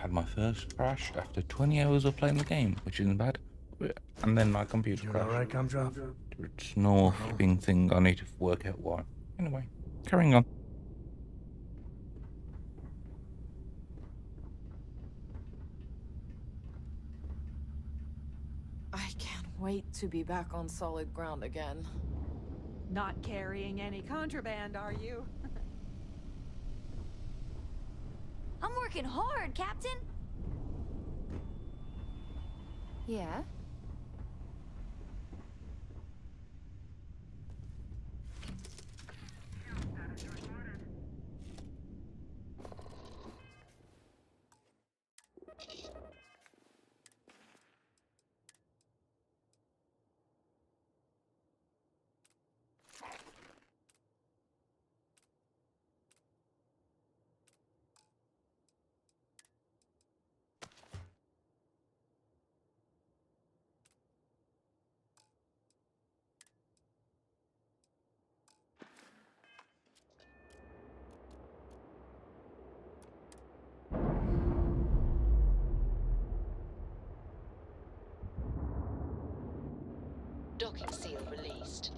had my first crash after 20 hours of playing the game, which isn't bad. And then my computer crashed. Alright, Gumdrop? It's no flipping thing. I need to work out why. Anyway, carrying on. I can't wait to be back on solid ground again. Not carrying any contraband, are you? I'm working hard, Captain. Yeah? Docking seal released.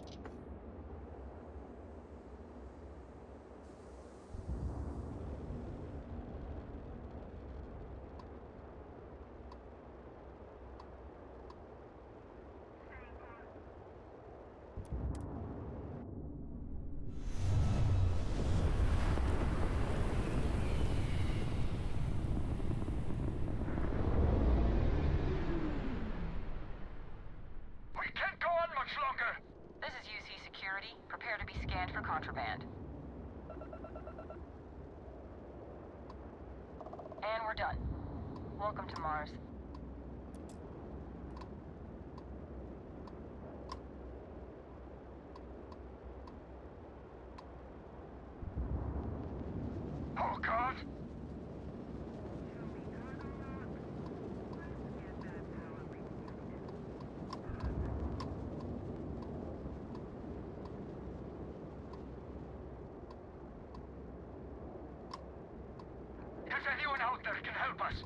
We can't go on much longer! This is UC Security. Prepare to be scanned for contraband. And we're done. Welcome to Mars. Oh, God! If anyone out there can help us.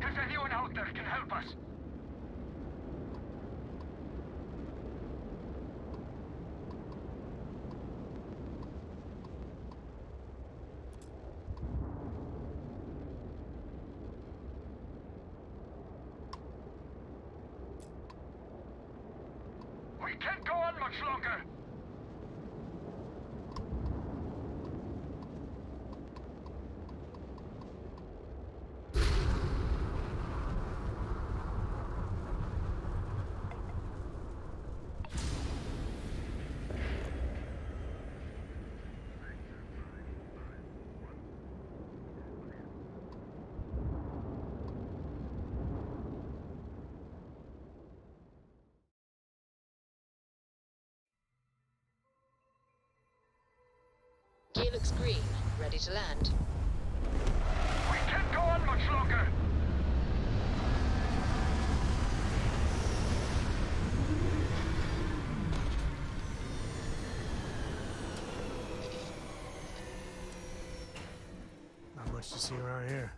If anyone out there can help us. We can't go on much longer! Gear looks green. Ready to land. We can't go on much longer! Not much to see around here.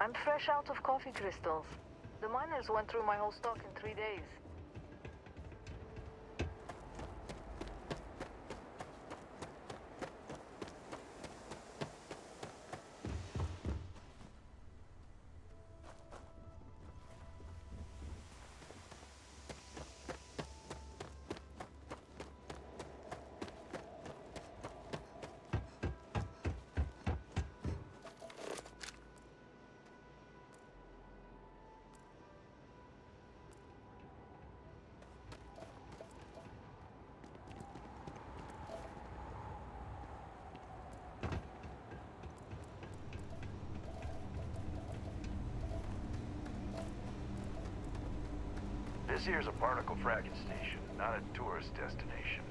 I'm fresh out of coffee crystals. The miners went through my whole stock in 3 days. This here's a particle fracking station, not a tourist destination.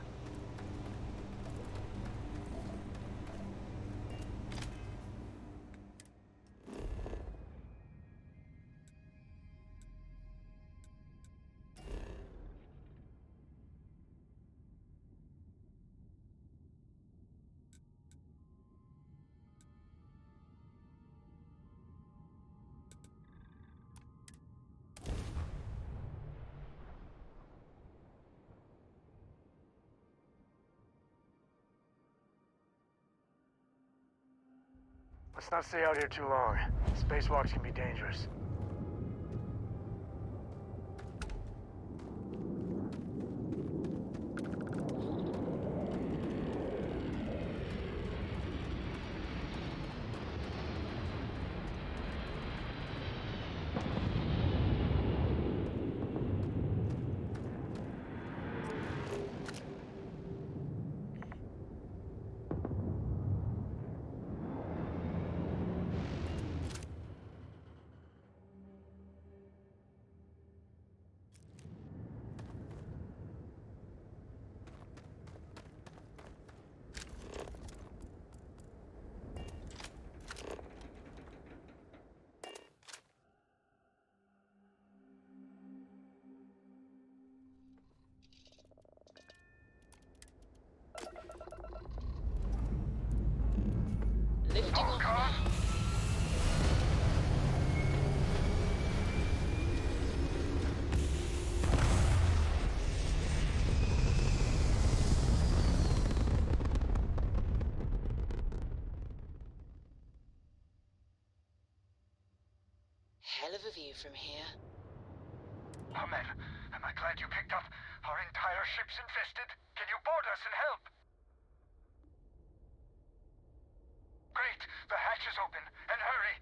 Let's not stay out here too long. Spacewalks can be dangerous. Lifting off now. Hell of a view from here. Ahmed, am I glad you picked up? Our entire ship's infested. Can you board us and help? Great! The hatch is open. And hurry!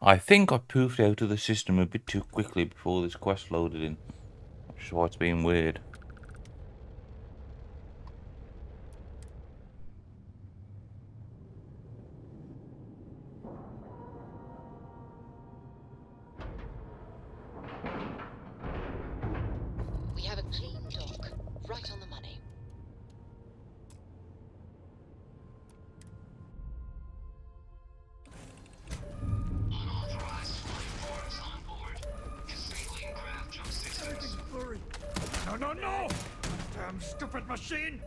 I think I poofed out of the system a bit too quickly before this quest loaded in, which is why it's being weird. We have a clean dock, right on the money. Unauthorized flight boards on board. Disabling craft jump systems. No, no, no! Damn stupid machine!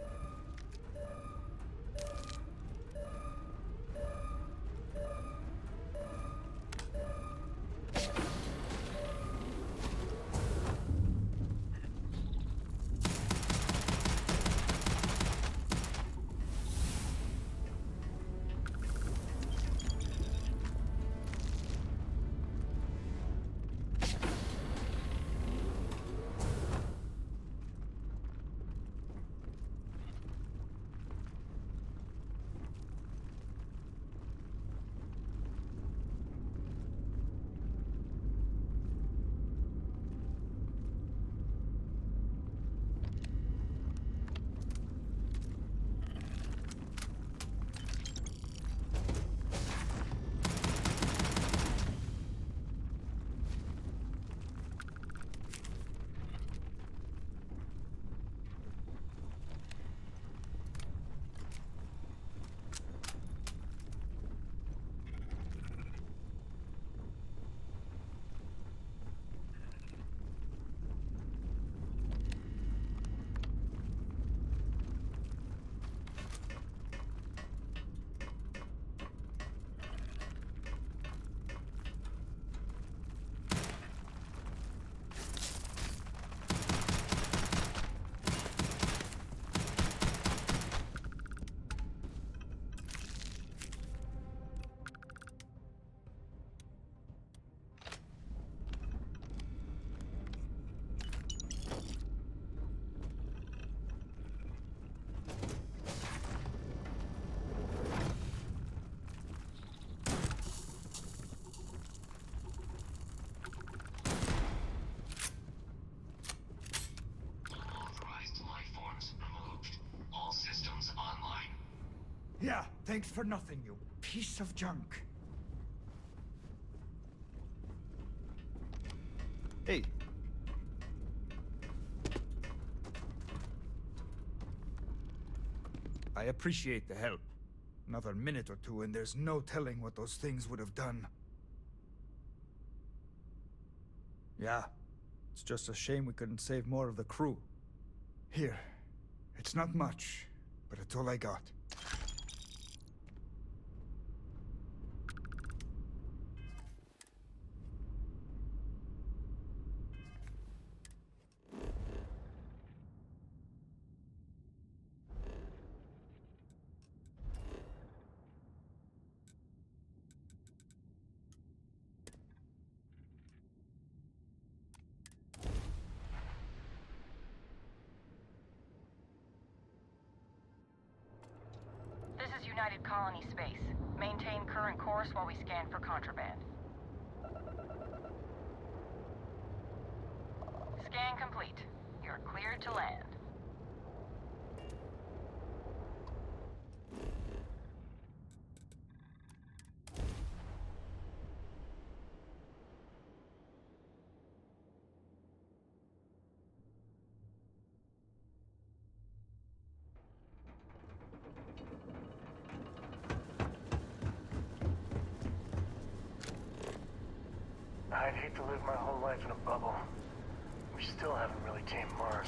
Yeah, thanks for nothing, you piece of junk. Hey. I appreciate the help. Another minute or two and there's no telling what those things would have done. Yeah, it's just a shame we couldn't save more of the crew. Here, it's not much, but it's all I got. This is United Colony Space. Maintain current course while we scan for contraband. Scan complete. You're cleared to land. I'd hate to live my whole life in a bubble. We still haven't really tamed Mars.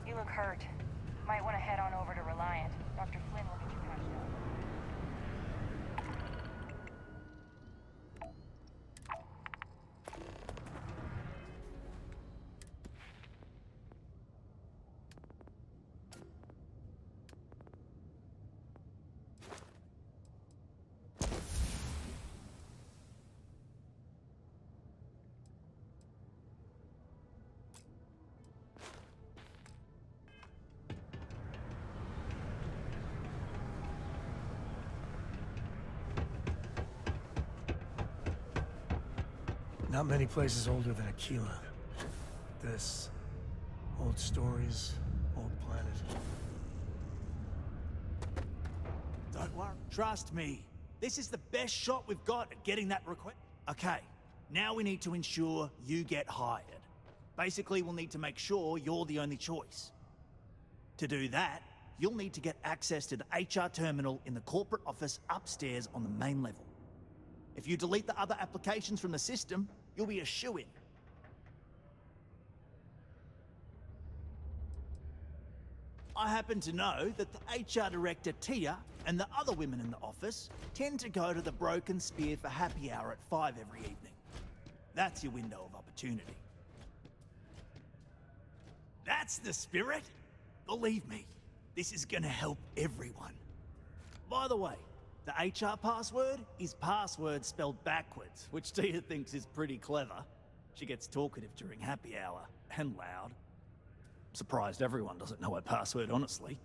You look hurt. Might want to head on over to Reliant. Dr. Flynn will get you patched up. Not many places older than Aquila. This. Old stories, old planet. Don't worry. Trust me. This is the best shot we've got at getting that request. Okay, now we need to ensure you get hired. Basically, we'll need to make sure you're the only choice. To do that, you'll need to get access to the HR terminal in the corporate office upstairs on the main level. If you delete the other applications from the system, you'll be a shoo-in. I happen to know that the HR director, Tia, and the other women in the office tend to go to the Broken Spear for happy hour at 5 every evening. That's your window of opportunity. That's the spirit! Believe me, this is gonna help everyone. By the way, the HR password is password spelled backwards, which Tia thinks is pretty clever. She gets talkative during happy hour, and loud. Surprised everyone doesn't know her password, honestly.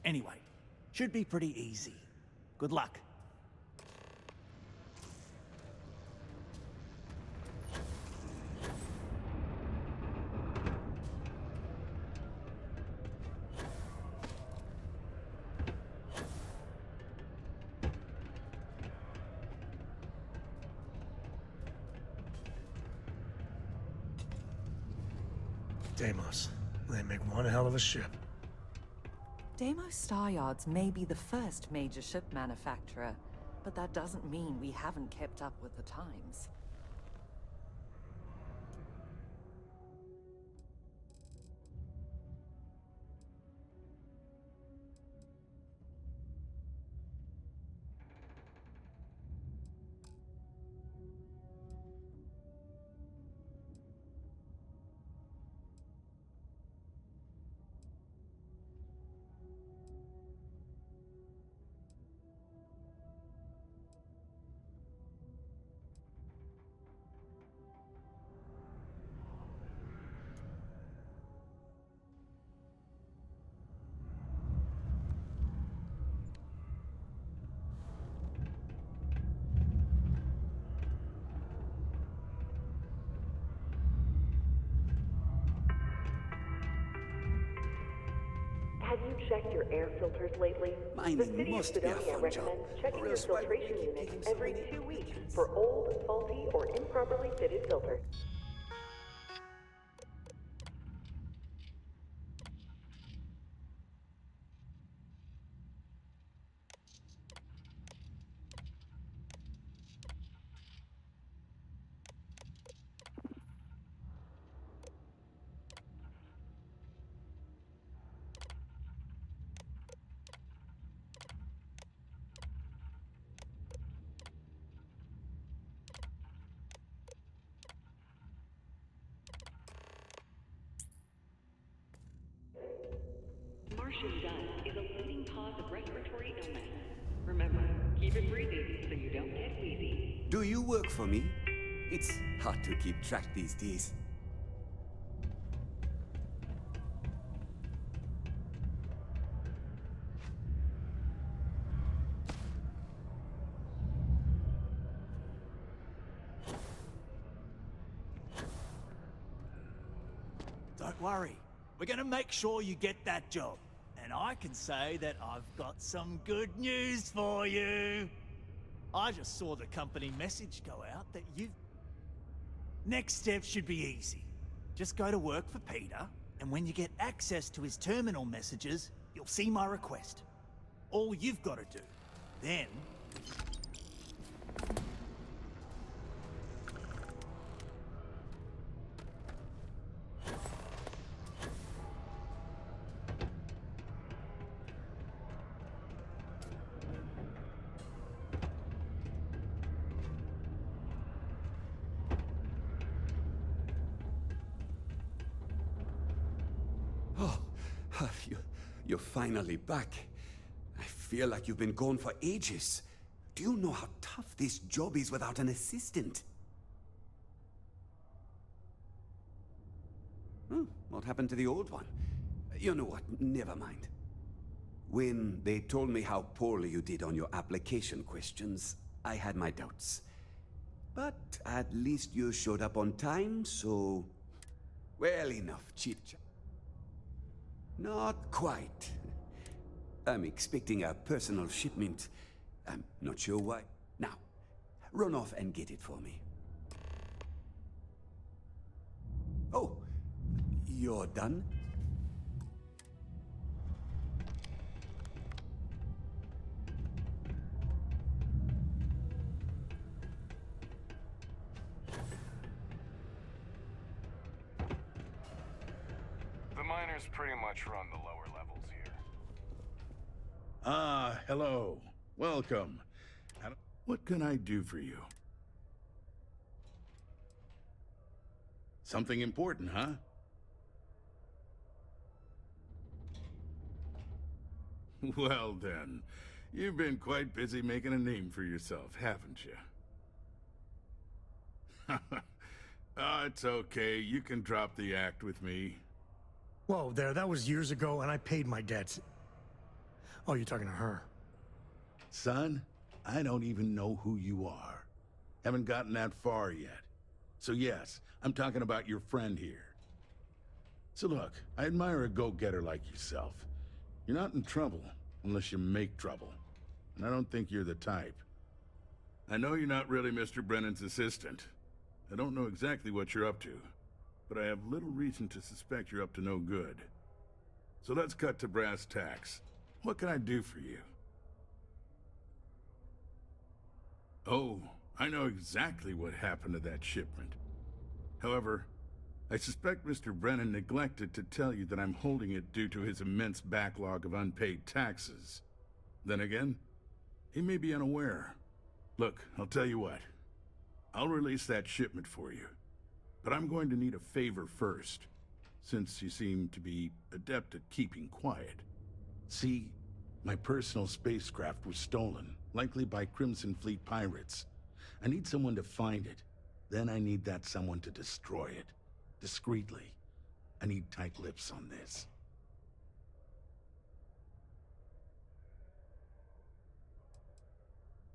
Anyway, should be pretty easy. Good luck. Deimos. They make one hell of a ship. Deimos Star Yards may be the first major ship manufacturer, but that doesn't mean we haven't kept up with the times. Have you checked your air filters lately? The city of Sidonia recommends checking your filtration unit every 2 weeks for old, faulty, or improperly fitted filters. Martian dust is a leading cause of respiratory illness. Remember, keep it breathing so you don't get wheezy. Do you work for me? It's hard to keep track these days. Don't worry. We're gonna make sure you get that job. And I can say that I've got some good news for you. I just saw the company message go out that you've... Next step should be easy. Just go to work for Peter, and when you get access to his terminal messages, you'll see my request. All you've got to do, then... You're finally back. I feel like you've been gone for ages. Do you know how tough this job is without an assistant? What happened to the old one? You know what, never mind. When they told me how poorly you did on your application questions, I had my doubts. But at least you showed up on time, so... Well, enough chit-chat. Not quite. I'm expecting a personal shipment. I'm not sure why. Now, run off and get it for me. Oh, you're done? The miners pretty much run the lower levels here. Ah, hello. Welcome. What can I do for you? Something important, huh? Well then, you've been quite busy making a name for yourself, haven't you? Oh, it's okay. You can drop the act with me. Whoa, there, that was years ago, and I paid my debts. Oh, you're talking to her. Son, I don't even know who you are. Haven't gotten that far yet. So yes, I'm talking about your friend here. So look, I admire a go-getter like yourself. You're not in trouble unless you make trouble. And I don't think you're the type. I know you're not really Mr. Brennan's assistant. I don't know exactly what you're up to, but I have little reason to suspect you're up to no good. So let's cut to brass tacks. What can I do for you? Oh, I know exactly what happened to that shipment. However, I suspect Mr. Brennan neglected to tell you that I'm holding it due to his immense backlog of unpaid taxes. Then again, he may be unaware. Look, I'll tell you what. I'll release that shipment for you. But I'm going to need a favor first, since you seem to be adept at keeping quiet. See, my personal spacecraft was stolen, likely by Crimson Fleet pirates. I need someone to find it. Then I need that someone to destroy it. Discreetly. I need tight lips on this.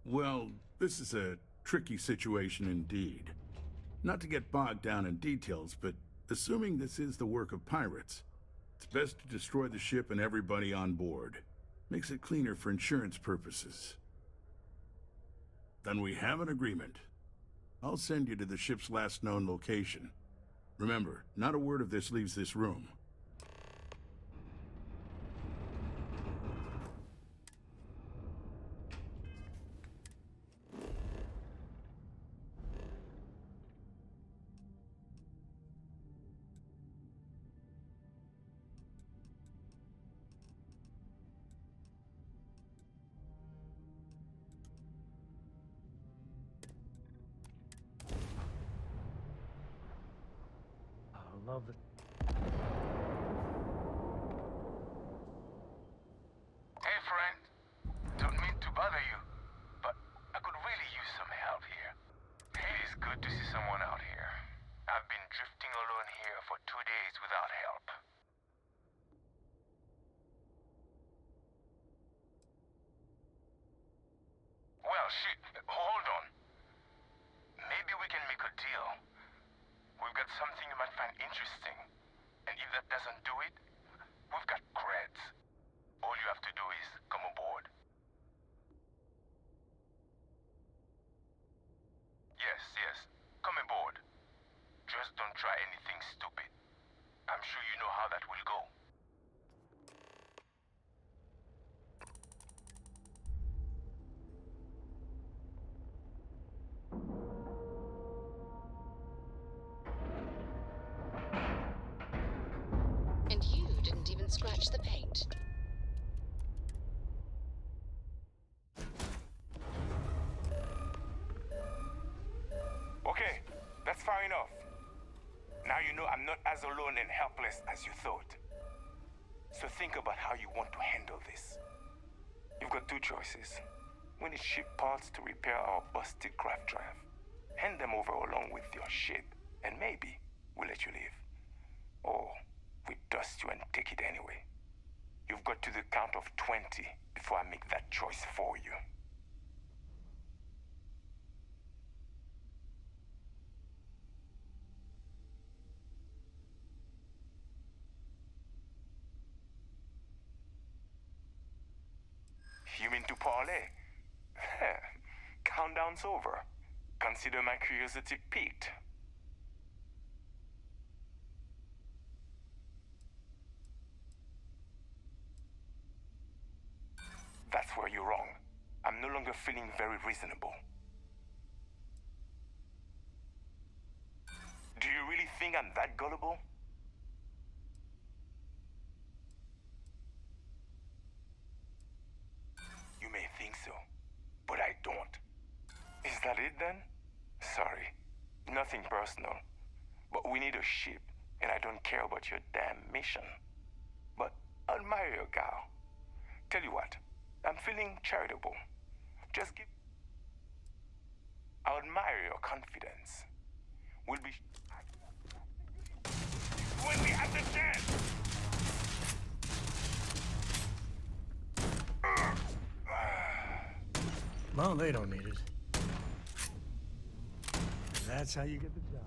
Well, this is a tricky situation indeed. Not to get bogged down in details, but assuming this is the work of pirates, it's best to destroy the ship and everybody on board. Makes it cleaner for insurance purposes. Then we have an agreement. I'll send you to the ship's last known location. Remember, not a word of this leaves this room. I love it. Hey, friend. Don't mean to bother you, but I could really use some help here. It is good to see someone out here. I've been drifting alone here for 2 days without help. Well, shit, hold on. Maybe we can make a deal. We've got something you might find interesting. And if that doesn't do it, we've got creds. All you have to do is come aboard. Yes, come aboard. Just don't try anything stupid. I'm sure you know how that will go. And you didn't even scratch the paint. Okay, that's far enough. Now you know I'm not as alone and helpless as you thought. So think about how you want to handle this. You've got two choices. We need ship parts to repair our busted craft drive. Hand them over along with your ship, and maybe we'll let you leave. Or we dust you and take it anyway. You've got to the count of 20 before I make that choice for you. once over, consider my curiosity piqued. That's where you're wrong. I'm no longer feeling very reasonable. Do you really think I'm that gullible? You may think so, but I don't. Is that it then? Sorry, nothing personal. But we need a ship, and I don't care about your damn mission. But I'll marry your gal. Tell you what, I'm feeling charitable. Just give... I'll admire your confidence. We'll be... when we have the chance! Well, they don't need it. That's how you get the job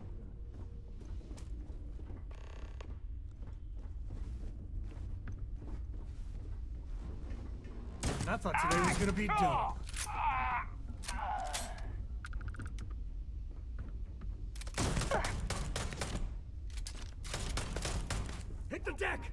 done. I thought today was gonna be dull. Hit the deck!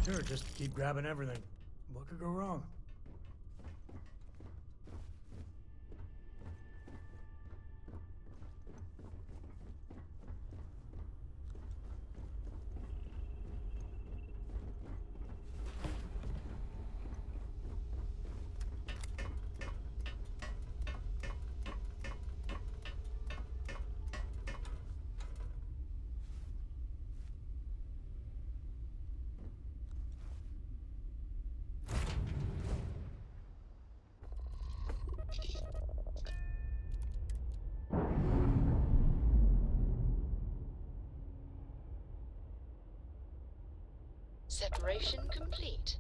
Sure, just keep grabbing everything. What could go wrong? Separation complete.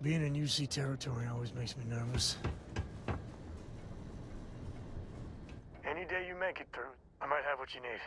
Being in UC territory always makes me nervous. Any day you make it through, I might have what you need.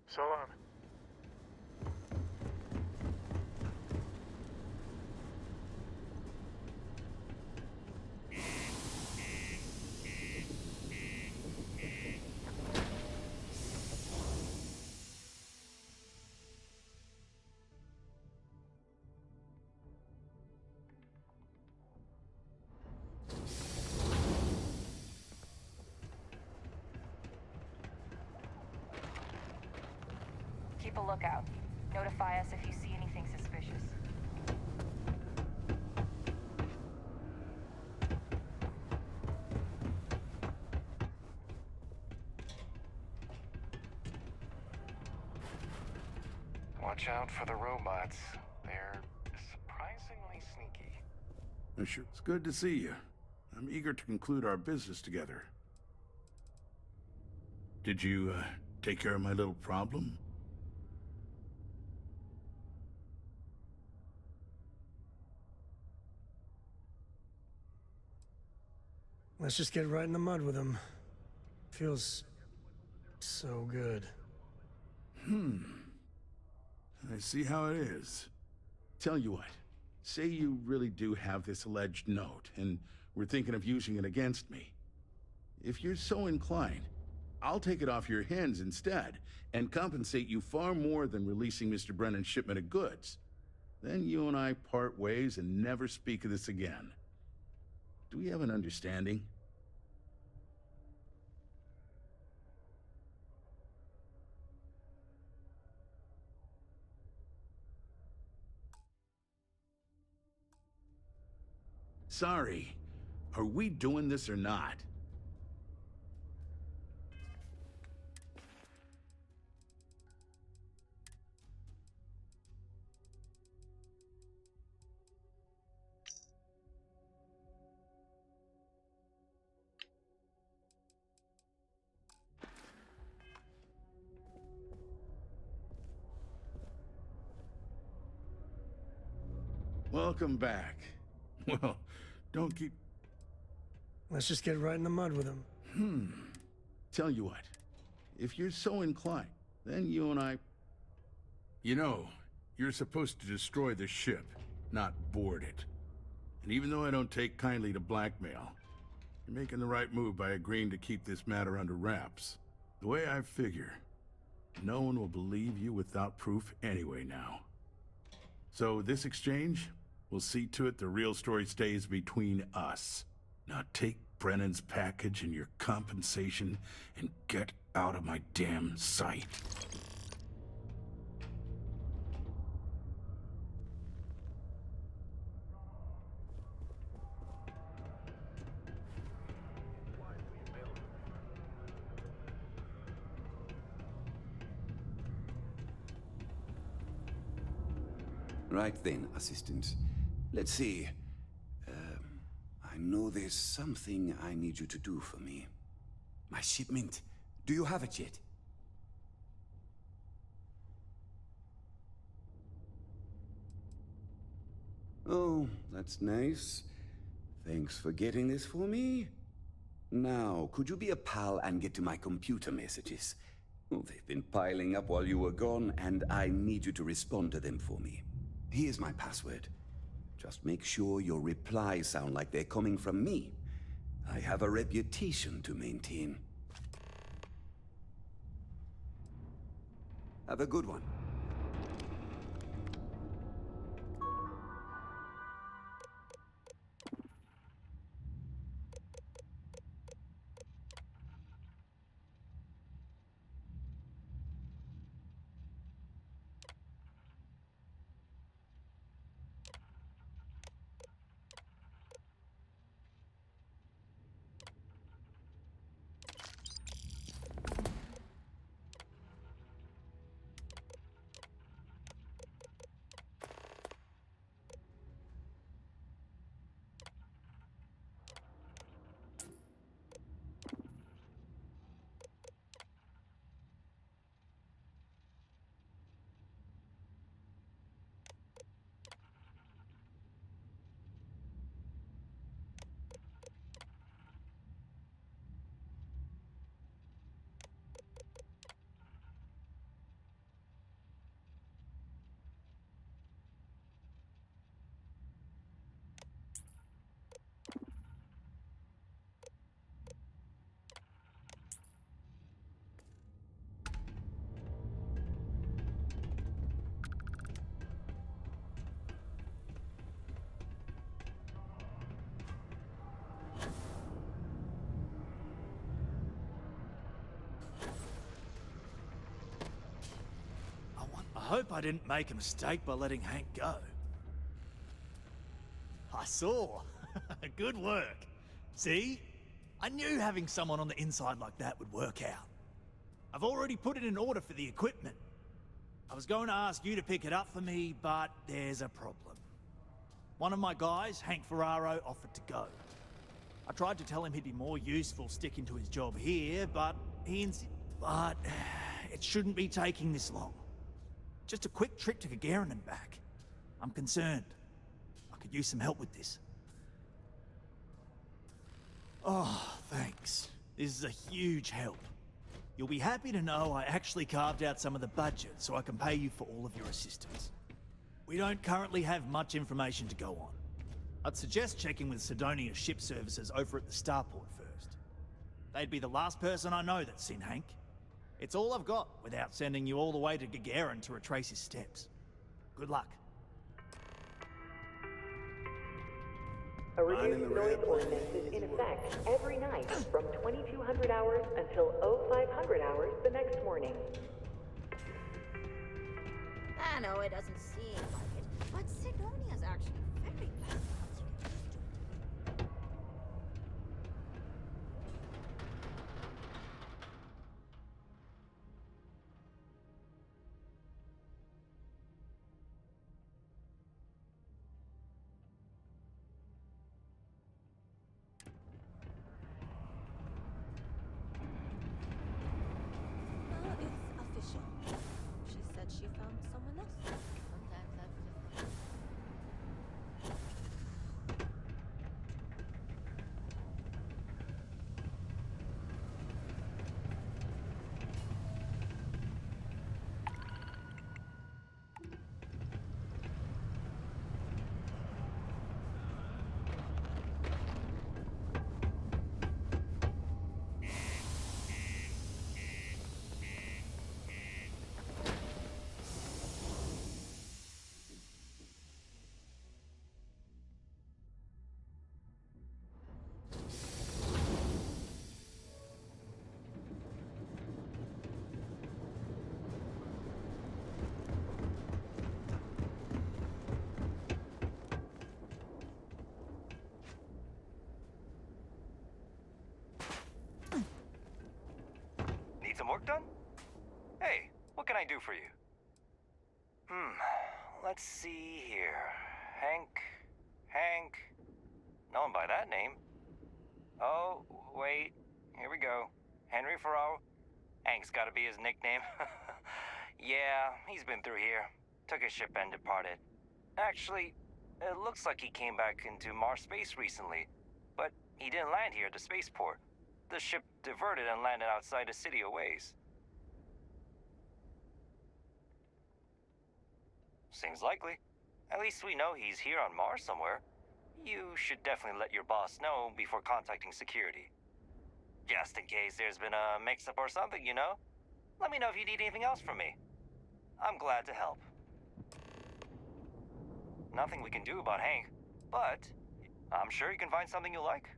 So long. Keep a lookout. Notify us if you see anything suspicious. Watch out for the robots. They're surprisingly sneaky. Sure, it's good to see you. I'm eager to conclude our business together. Did you, take care of my little problem? Let's just get right in the mud with him. Feels so good. I see how it is. Tell you what, say you really do have this alleged note, and we're thinking of using it against me. If you're so inclined, I'll take it off your hands instead, and compensate you far more than releasing Mr. Brennan's shipment of goods. Then you and I part ways and never speak of this again. Do we have an understanding? Sorry, are we doing this or not? Welcome back. Well, don't keep... Let's just get right in the mud with him. Tell you what, if you're so inclined, then you and I... You know, you're supposed to destroy the ship, not board it. And even though I don't take kindly to blackmail, you're making the right move by agreeing to keep this matter under wraps. The way I figure, no one will believe you without proof anyway now. So this exchange, we'll see to it the real story stays between us. Now take Brennan's package and your compensation and get out of my damn sight. Right then, Assistant. Let's see. I know there's something I need you to do for me. My shipment. Do you have it yet? Oh, that's nice. Thanks for getting this for me. Now, could you be a pal and get to my computer messages? Oh, they've been piling up while you were gone, and I need you to respond to them for me. Here's my password. Just make sure your replies sound like they're coming from me. I have a reputation to maintain. Have a good one. hope I didn't make a mistake by letting Hank go. I saw. Good work. See? I knew having someone on the inside like that would work out. I've already put it in order for the equipment. I was going to ask you to pick it up for me, but there's a problem. One of my guys, Hank Ferraro, offered to go. I tried to tell him he'd be more useful sticking to his job here, but But it shouldn't be taking this long. Just a quick trip to Gagarin and back. I'm concerned. I could use some help with this. Oh, thanks. This is a huge help. You'll be happy to know I actually carved out some of the budget so I can pay you for all of your assistance. We don't currently have much information to go on. I'd suggest checking with Sidonia's ship services over at the starport first. They'd be the last person I know that's seen Hank. It's all I've got without sending you all the way to Gagarin to retrace his steps. Good luck. A reduced noise ordinance is in effect every night from 2200 hours until 0500 hours the next morning. I know it doesn't seem like it, but Sidonia's actually very pleasant once you get used to it. Now it's official. She said she found someone else. Sometimes that's just... Need some work done? Hey, what can I do for you? Let's see here. Hank. No one by that name. Oh, wait. Here we go. Henry Ferraro. Hank's gotta be his nickname. Yeah, he's been through here. Took his ship and departed. Actually, it looks like he came back into Mars space recently, but he didn't land here at the spaceport. The ship diverted and landed outside the city a ways. Seems likely. At least we know he's here on Mars somewhere. You should definitely let your boss know before contacting security. Just in case there's been a mix-up or something, you know? Let me know if you need anything else from me. I'm glad to help. Nothing we can do about Hank, but I'm sure you can find something you like.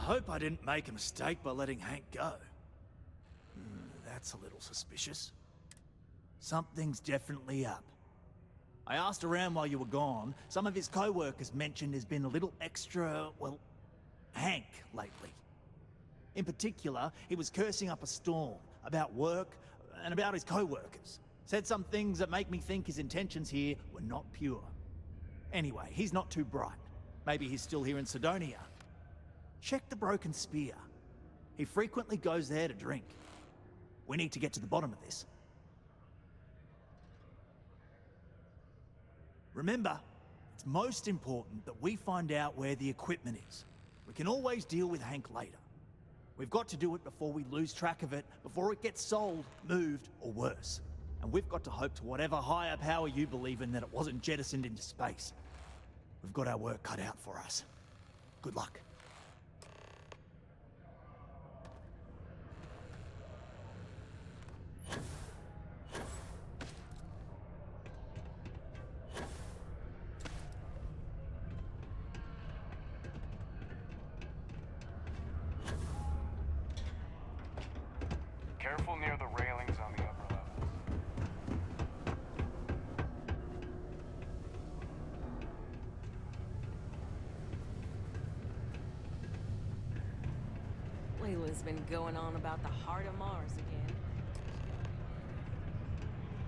hope I didn't make a mistake by letting Hank go. That's a little suspicious. Something's definitely up. I asked around while you were gone. Some of his co-workers mentioned there's been a little extra, well, Hank lately. In particular, he was cursing up a storm about work and about his co-workers. Said some things that make me think his intentions here were not pure. Anyway, he's not too bright. Maybe he's still here in Sidonia. Check the Broken Spear. He frequently goes there to drink. We need to get to the bottom of this. Remember, it's most important that we find out where the equipment is. We can always deal with Hank later. We've got to do it before we lose track of it, before it gets sold, moved, or worse. And we've got to hope to whatever higher power you believe in that it wasn't jettisoned into space. We've got our work cut out for us. Good luck. Careful near the railings on the upper levels. Layla's been going on about the heart of Mars again.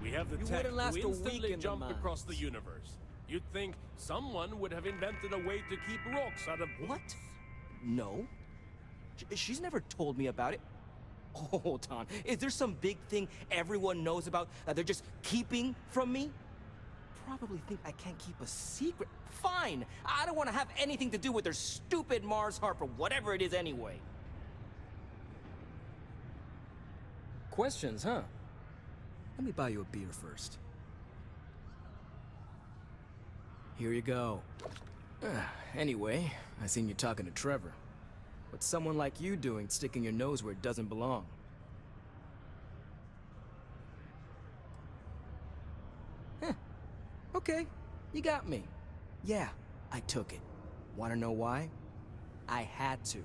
We have the You tech wouldn't last to a week instantly in the jump mines. across the universe. You'd think someone would have invented a way to keep rocks out of... What? No. She's never told me about it. Hold on. Is there some big thing everyone knows about that they're just keeping from me? Probably think I can't keep a secret. Fine. I don't want to have anything to do with their stupid Mars harp or whatever it is anyway. Questions, huh? Let me buy you a beer first. Here you go. Anyway, I seen you talking to Trevor. What's someone like you doing sticking your nose where it doesn't belong? Huh. Okay, you got me. Yeah, I took it. Wanna know why? I had to.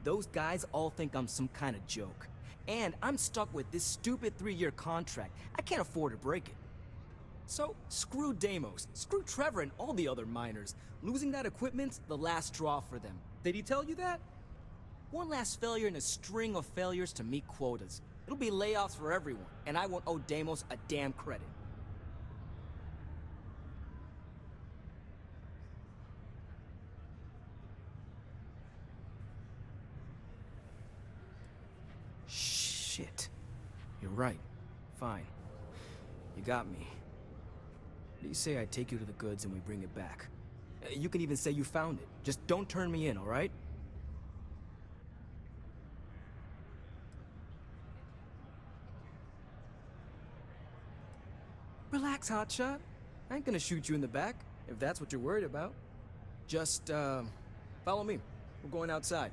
Those guys all think I'm some kind of joke. And I'm stuck with this stupid 3-year contract. I can't afford to break it. So, screw Deimos, screw Trevor and all the other miners. Losing that equipment's the last straw for them. Did he tell you that? One last failure in a string of failures to meet quotas. It'll be layoffs for everyone, and I won't owe Deimos a damn credit. Shit. You're right. Fine. You got me. What do you say I take you to the goods and we bring it back? You can even say you found it. Just don't turn me in, all right? Relax, hotshot. I ain't gonna shoot you in the back, if that's what you're worried about. Just, follow me. We're going outside.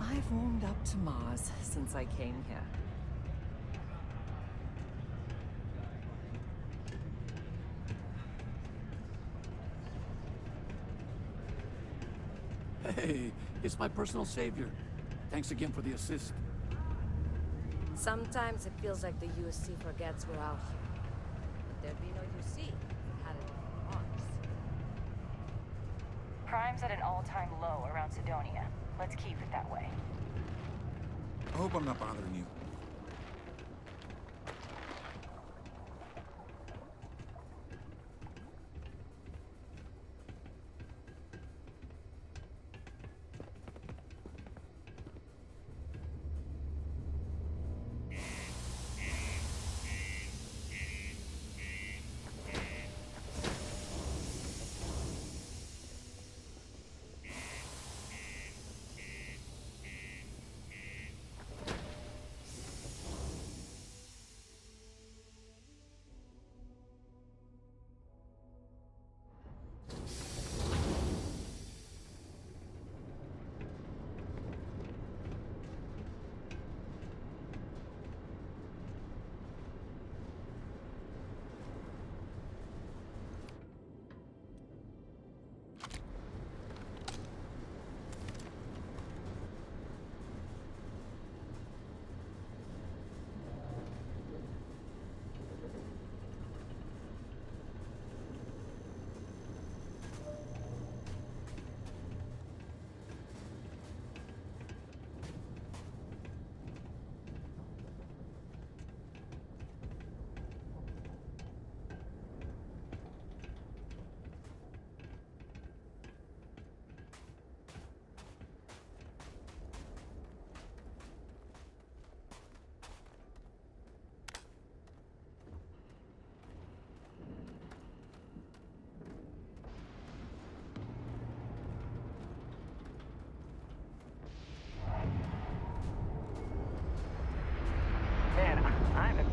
I've warmed up to Mars since I came here. Hey, it's my personal savior. Thanks again for the assist. Sometimes it feels like the USC forgets we're out here. But there'd be no UC if it hadn't been for Mars. Crime's at an all-time low around Sidonia. Let's keep it that way. I hope I'm not bothering you.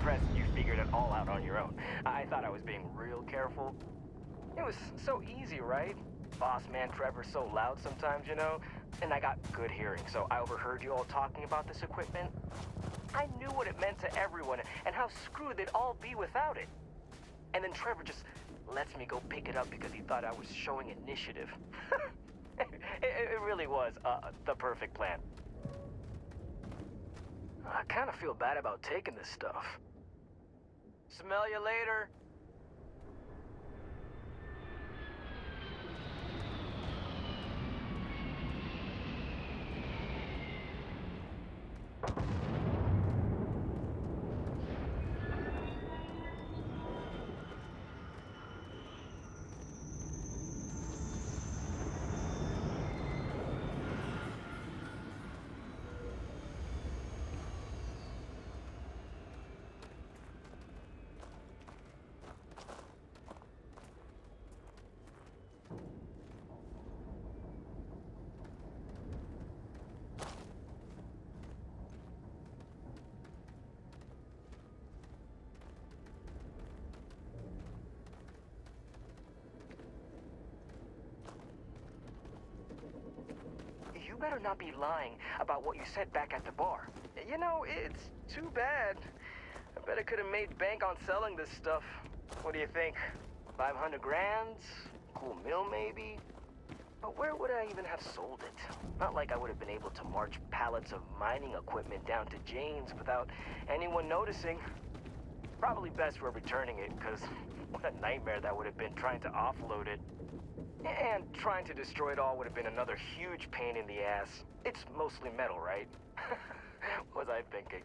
impressed you figured it all out on your own. I thought I was being real careful. It was so easy, right? Boss man Trevor's so loud sometimes, you know? And I got good hearing, so I overheard you all talking about this equipment. I knew what it meant to everyone and how screwed they'd all be without it. And then Trevor just lets me go pick it up because he thought I was showing initiative. It really was the perfect plan. I kind of feel bad about taking this stuff. Smell you later. You better not be lying about what you said back at the bar. You know, it's too bad. I bet I could have made bank on selling this stuff. What do you think? 500 grand? Cool meal, maybe? But where would I even have sold it? Not like I would have been able to march pallets of mining equipment down to Jane's without anyone noticing. Probably best we're returning it, because what a nightmare that would have been trying to offload it. And trying to destroy it all would have been another huge pain in the ass. It's mostly metal, right? What was I thinking?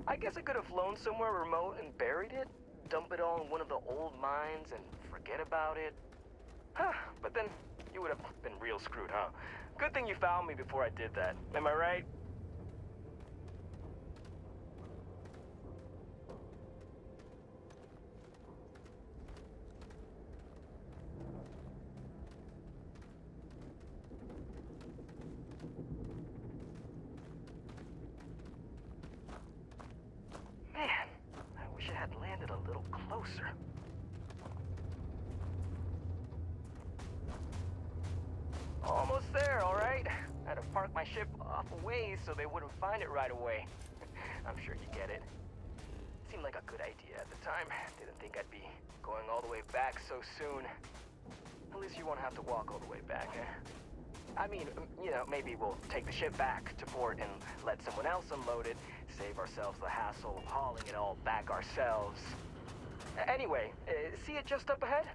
I guess I could have flown somewhere remote and buried it, dump it all in one of the old mines and forget about it. But then you would have been real screwed, huh? Good thing you found me before I did that. Am I right? Man, I wish I had landed a little closer. Almost there, all right? I had to park my ship off a ways so they wouldn't find it right away. I'm sure you get it. Seemed like a good idea at the time. Didn't think I'd be going all the way back so soon. At least you won't have to walk all the way back, eh? I mean, you know, maybe we'll take the ship back to port and let someone else unload it, save ourselves the hassle of hauling it all back ourselves. Anyway, see it just up ahead?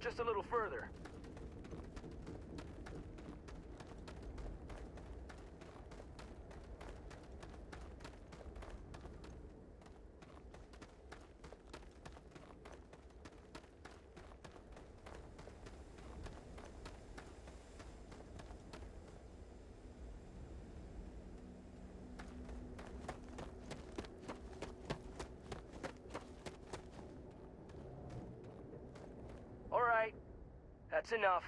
Just a little further. All right. That's enough.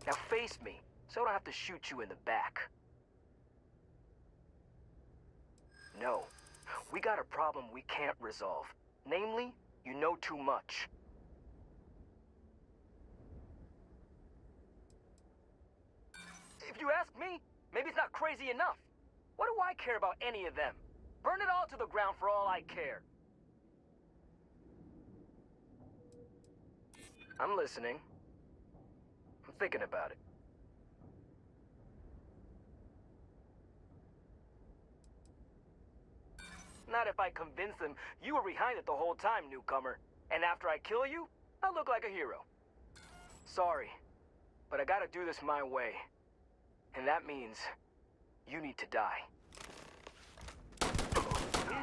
Now face me, so I don't have to shoot you in the back. No. We got a problem we can't resolve. Namely, you know too much. If you ask me, maybe it's not crazy enough. What do I care about any of them? Burn it all to the ground for all I care. I'm listening. I'm thinking about it. Not if I convince them you were behind it the whole time, newcomer. And after I kill you, I'll look like a hero. Sorry, but I gotta do this my way. And that means you need to die.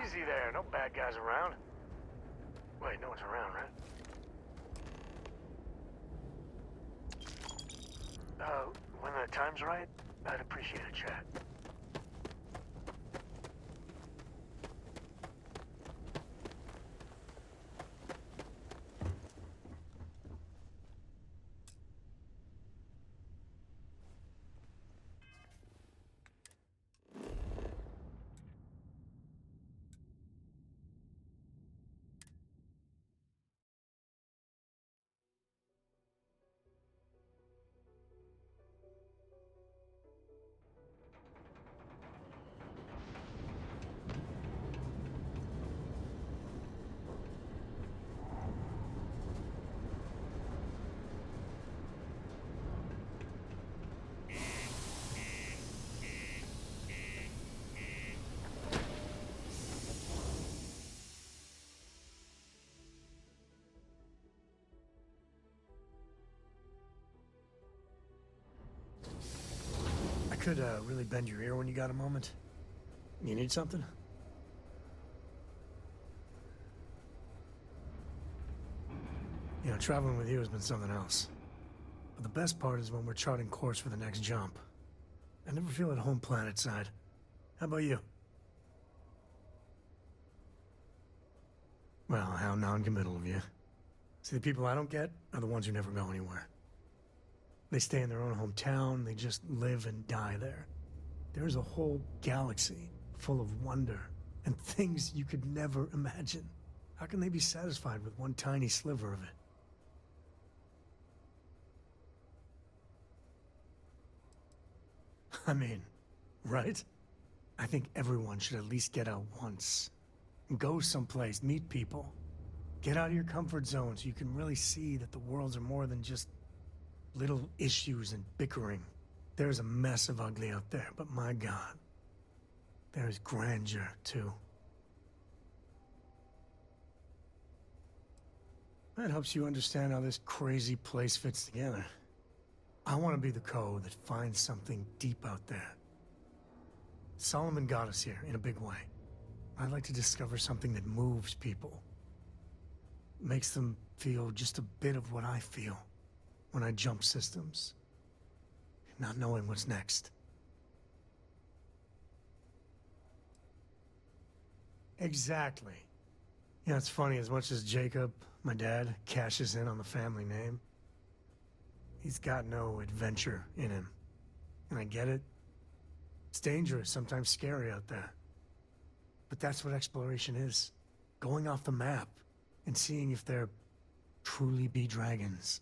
Easy there, no bad guys around. Wait, no one's around, right? When the time's right, I'd appreciate a chat. I could really bend your ear when you got a moment. You need something? You know, traveling with you has been something else. But the best part is when we're charting course for the next jump. I never feel at home planet side. How about you? Well, how non-committal of you. See, the people I don't get are the ones who never go anywhere. They stay in their own hometown, they just live and die there. There's a whole galaxy full of wonder and things you could never imagine. How can they be satisfied with one tiny sliver of it? I mean, right? I think everyone should at least get out once. And go someplace, meet people. Get out of your comfort zone so you can really see that the worlds are more than just little issues and bickering. There's a mess of ugly out there, but my God, there's grandeur, too. That helps you understand how this crazy place fits together. I want to be the code that finds something deep out there. Solomon got us here in a big way. I'd like to discover something that moves people. Makes them feel just a bit of what I feel when I jump systems. Not knowing what's next. Exactly. You know, it's funny, as much as Jacob, my dad, cashes in on the family name, he's got no adventure in him. And I get it. It's dangerous, sometimes scary out there. But that's what exploration is. Going off the map and seeing if there truly be dragons.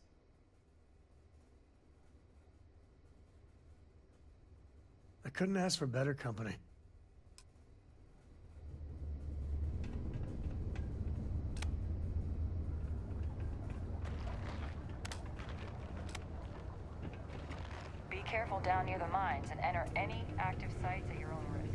I couldn't ask for better company. Be careful down near the mines and enter any active sites at your own risk.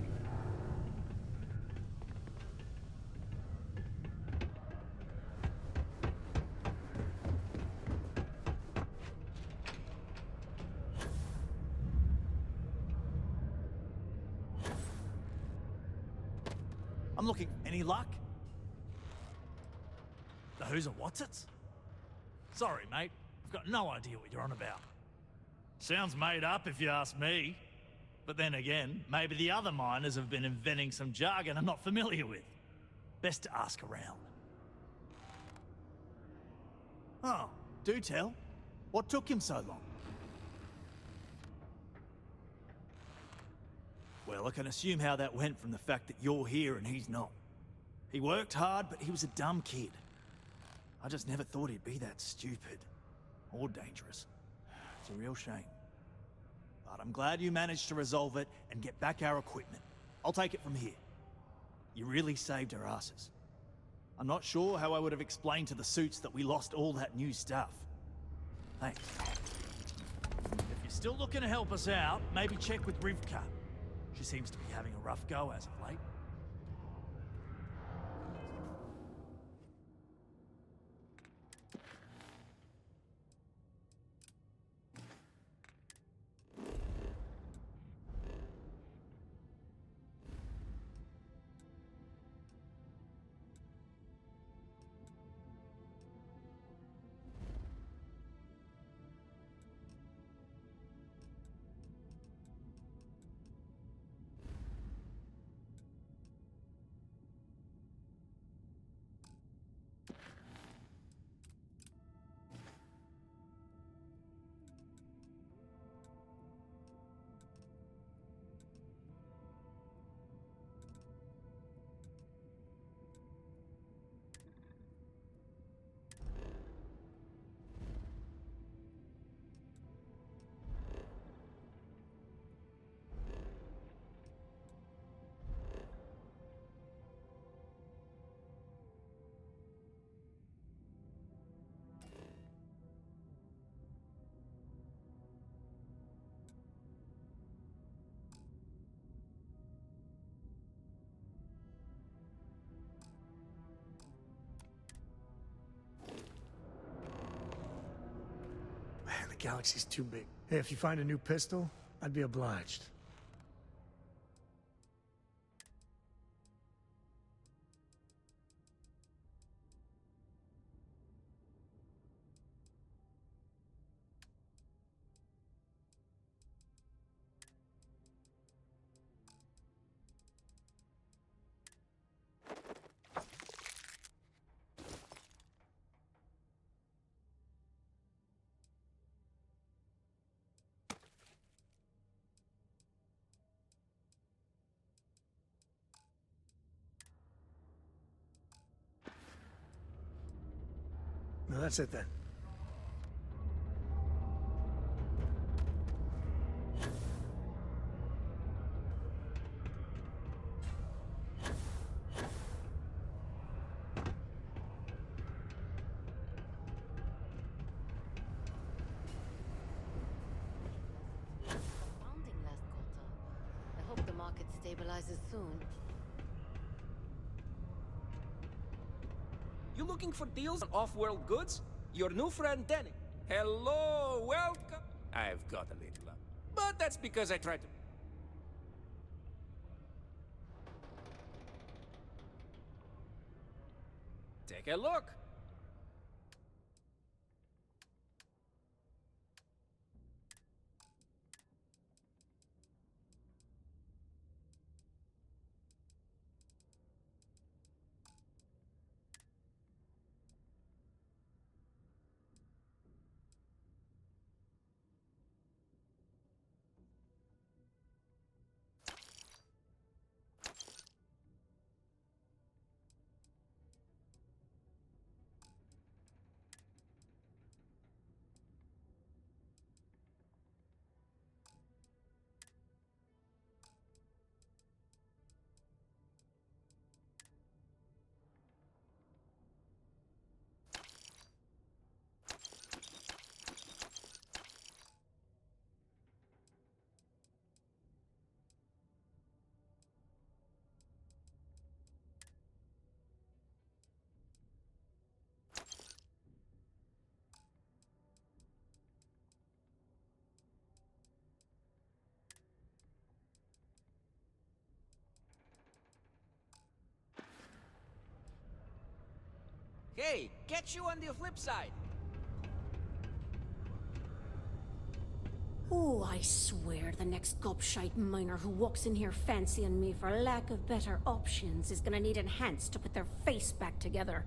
I'm looking. Any luck? The who's and what's it's? Sorry, mate. I've got no idea what you're on about. Sounds made up if you ask me. But then again, maybe the other miners have been inventing some jargon I'm not familiar with. Best to ask around. Oh, do tell. What took him so long? Well, I can assume how that went from the fact that you're here and he's not. He worked hard, but he was a dumb kid. I just never thought he'd be that stupid. Or dangerous. It's a real shame. But I'm glad you managed to resolve it and get back our equipment. I'll take it from here. You really saved our asses. I'm not sure how I would have explained to the suits that we lost all that new stuff. Thanks. If you're still looking to help us out, maybe check with Rivka. She seems to be having a rough go as of late. galaxy's too big. Hey, if you find a new pistol, I'd be obliged. No, that's it then. Founding last quarter. I hope the market stabilizes soon. You looking for deals on off-world goods? Your new friend Danny. Hello, welcome. I've got a little, but that's because I tried to. Take a look. Hey, catch you on the flip side. Oh, I swear the next gobshite miner who walks in here fancying me for lack of better options is gonna need enhanced to put their face back together.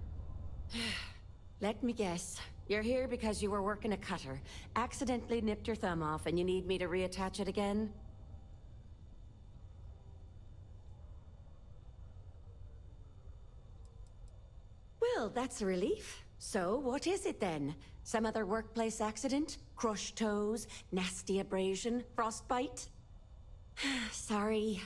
Let me guess. You're here because you were working a cutter, accidentally nipped your thumb off, and you need me to reattach it again? Well, that's a relief. So, what is it then? Some other workplace accident? Crushed toes? Nasty abrasion? Frostbite? Sorry.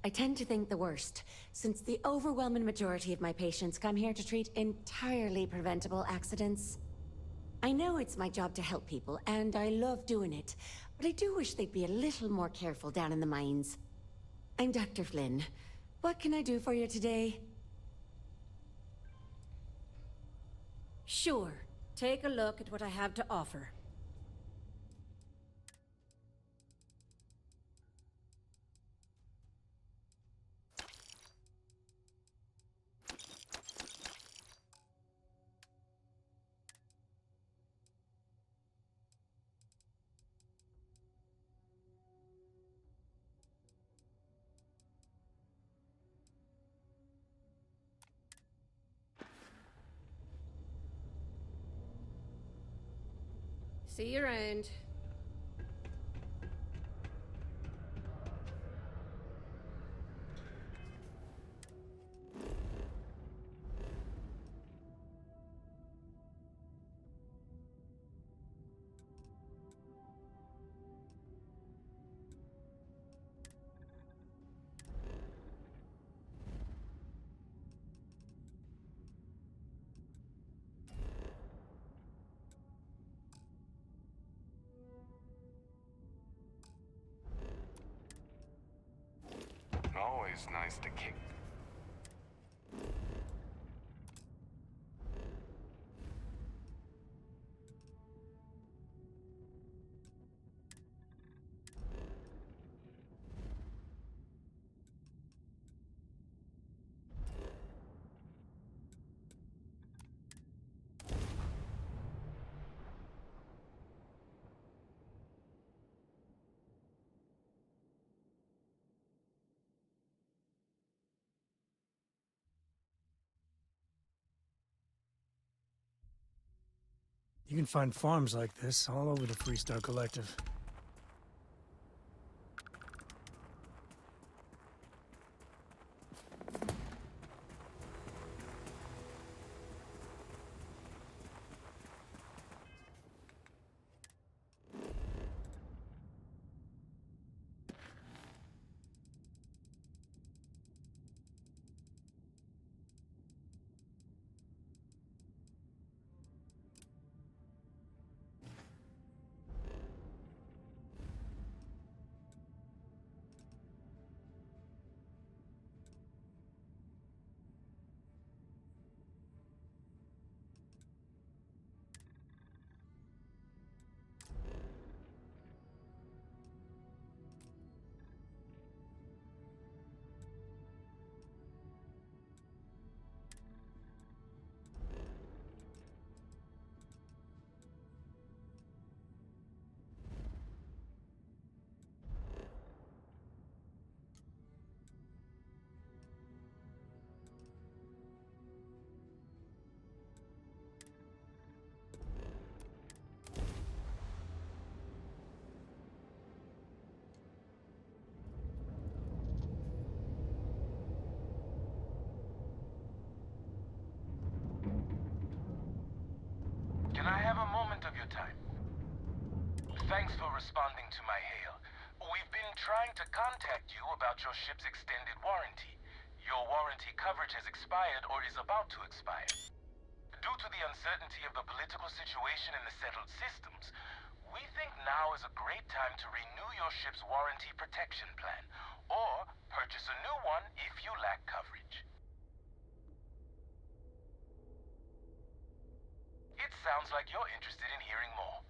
I tend to think the worst, since the overwhelming majority of my patients come here to treat entirely preventable accidents. I know it's my job to help people, and I love doing it, but I do wish they'd be a little more careful down in the mines. I'm Dr. Flynn. What can I do for you today? Sure. Take a look at what I have to offer. See you around. Always nice to kick. You can find farms like this all over the Freestar Collective. Can I have a moment of your time? Thanks for responding to my hail. We've been trying to contact you about your ship's extended warranty. Your warranty coverage has expired or is about to expire. Due to the uncertainty of the political situation in the settled systems, we think now is a great time to renew your ship's warranty protection plan, or purchase a new one if you lack coverage. It sounds like you're interested in hearing more.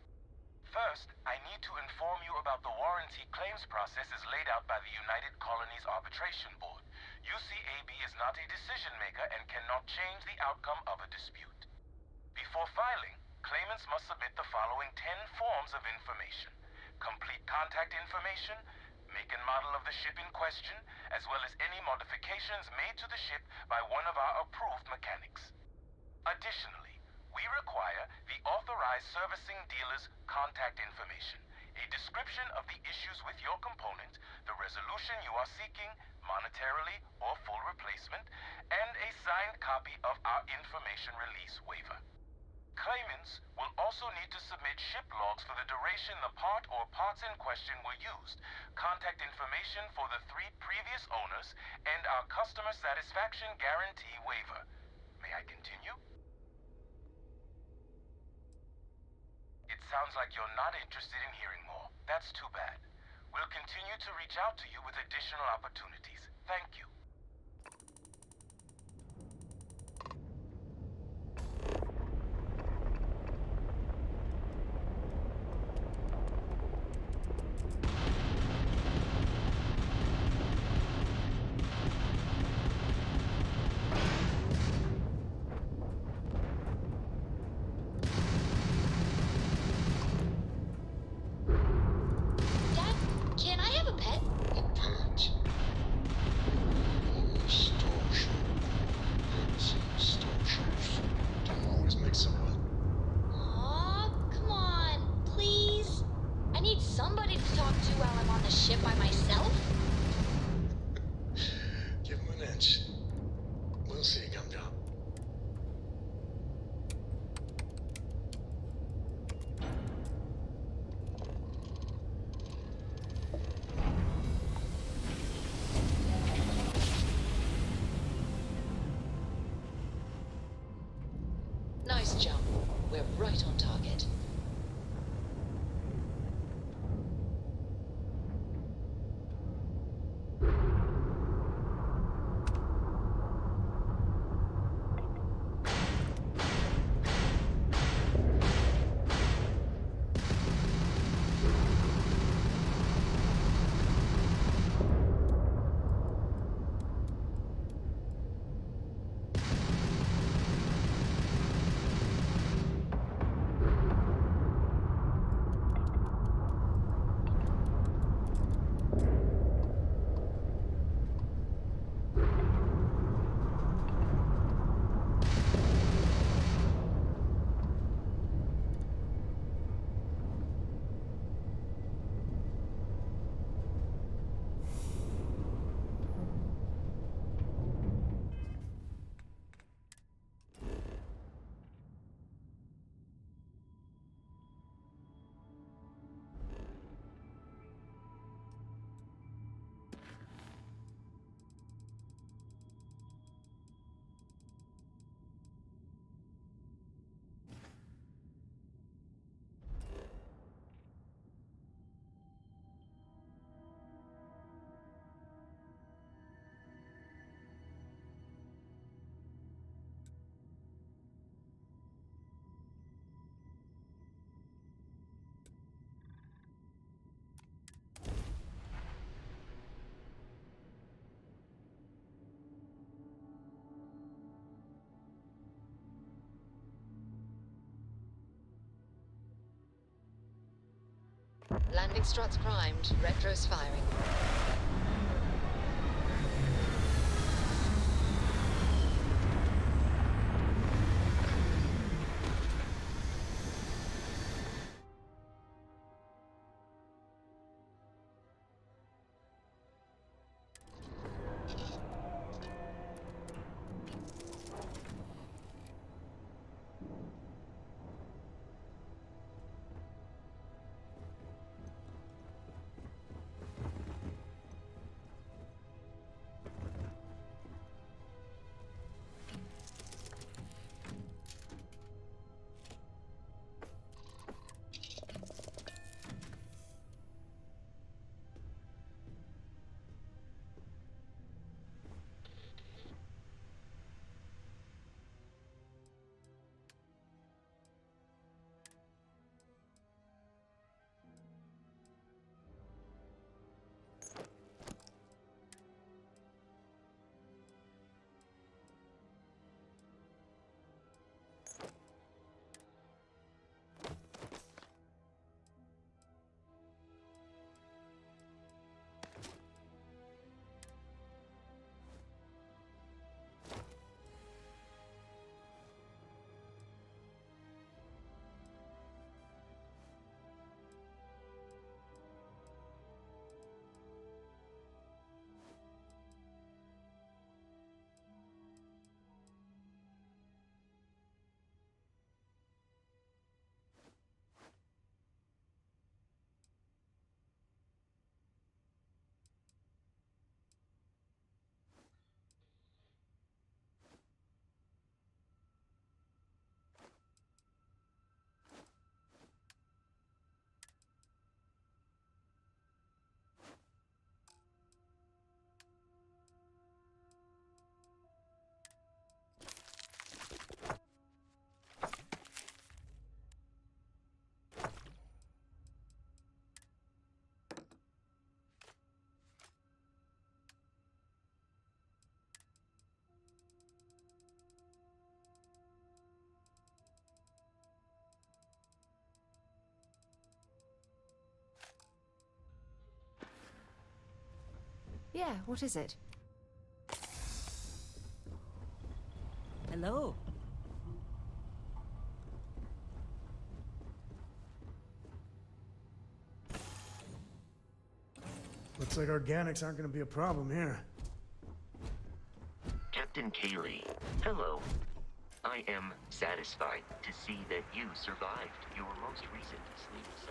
First, I need to inform you about the warranty claims process as laid out by the United Colonies Arbitration Board. UCAB is not a decision maker and cannot change the outcome of a dispute. Before filing, claimants must submit the following 10 forms of information: complete contact information, make and model of the ship in question, as well as any modifications made to the ship by one of our approved mechanics. Additionally, we require the authorized servicing dealer's contact information, a description of the issues with your component, the resolution you are seeking, monetarily or full replacement, and a signed copy of our information release waiver. Claimants will also need to submit ship logs for the duration the part or parts in question were used, contact information for the 3 previous owners, and our customer satisfaction guarantee waiver. May I continue? It sounds like you're not interested in hearing more. That's too bad. We'll continue to reach out to you with additional opportunities. Thank you. Nice jump. We're right on target. Landing struts primed. Retros firing. Yeah, what is it? Hello. Looks like organics aren't gonna be a problem here. Captain Kaylee, hello. I am satisfied to see that you survived your most recent sleep